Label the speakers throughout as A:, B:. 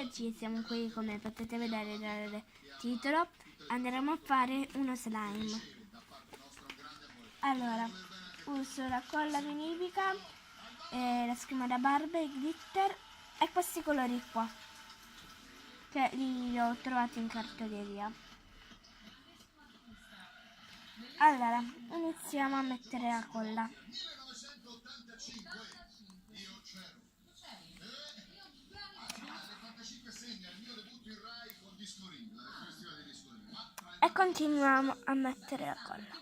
A: oggi siamo qui, come potete vedere dal titolo, andremo a fare uno slime. Allora, uso la colla vinilica, la schiuma da barba, il glitter e questi colori qua, che li ho trovati in cartoleria. Allora, iniziamo a mettere la colla. E continuiamo a mettere la colla.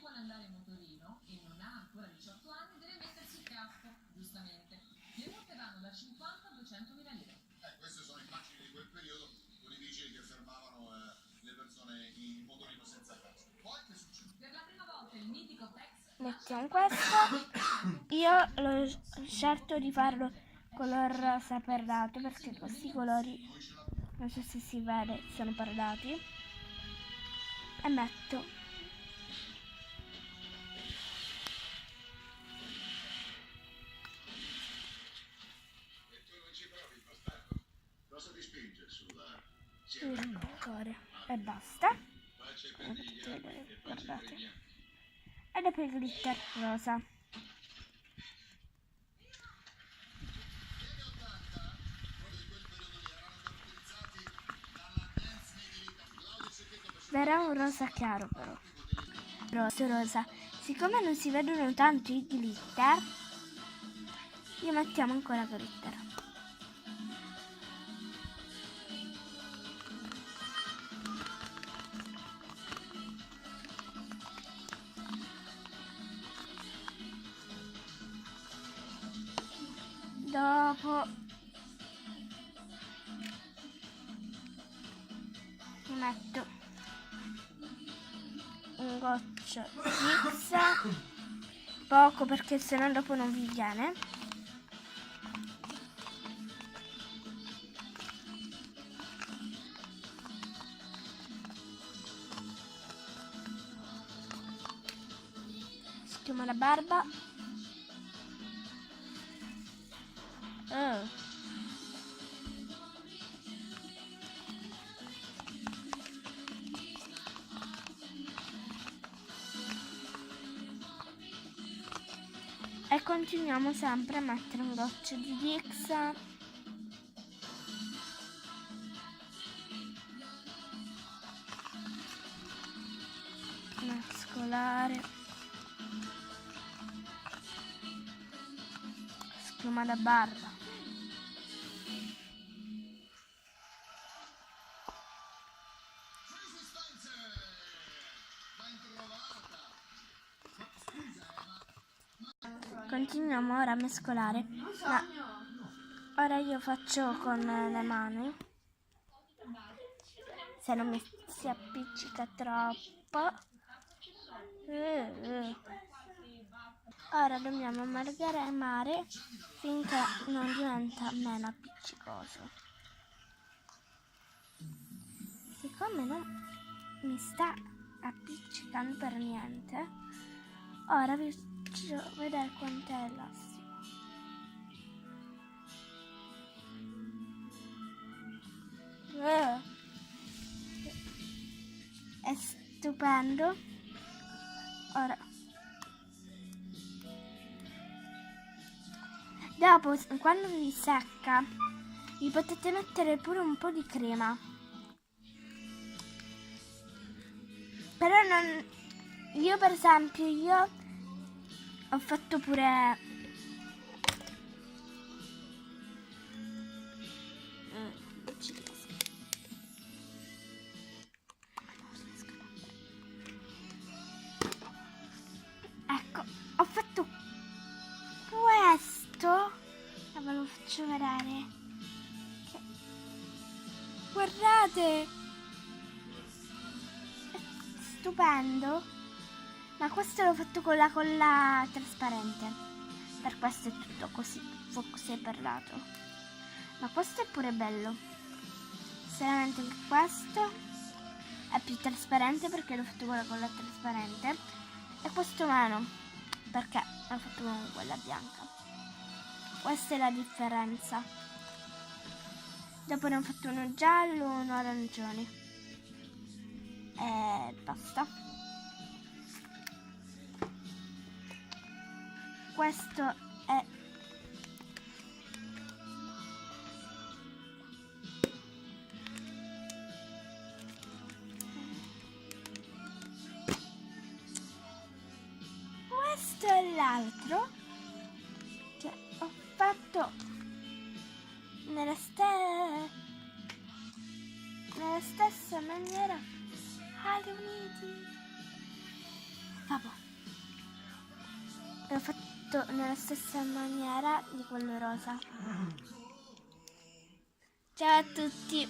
B: Queste sono immagini di quel periodo con i vigili che fermavano le persone in motorino senza cassa. Poi che succede? Per la prima volta il mitico Tex.
A: Mettiamo questo. Io l'ho scelto di farlo color rosa perlato perché questi colori, non so se si vede, sono perlati. E metto il colore e basta. Guardate. E dopo il glitter rosa. Verrà un rosa chiaro però. Rosa. Siccome non si vedono tanto i glitter, gli mettiamo ancora glitter. Dopo metto un goccio di pizza, poco perché sennò dopo non vi viene. Schiuma la barba. E continuiamo sempre a mettere un goccio di Dix. Mescolare. Schiuma da barba. Continuiamo ora a mescolare, ma ora io faccio con le mani, se non mi si appiccica troppo. Ora dobbiamo amalgamare finché non diventa meno appiccicoso. Siccome non mi sta appiccicando per niente, ora vi faccio vedere quanto è elastico. È stupendo. Ora, dopo, quando vi secca, vi potete mettere pure un po' di crema. Però non, io per esempio, ho fatto pure ecco, ho fatto questo e ve lo faccio vedere. Guardate, è stupendo. Ma questo l'ho fatto con la colla trasparente, per questo è tutto così perlato. Ma questo è pure bello, solamente che questo è più trasparente perché l'ho fatto con la colla trasparente e questo meno perché l'ho fatto con quella bianca. Questa è la differenza. Dopo ne ho fatto uno giallo, uno arancione. E basta. Questo è questo è l'altro che ho fatto nella stessa maniera alle Uniti. Vabbè, l'ho fatto nella stessa maniera di quello rosa. Ciao a tutti.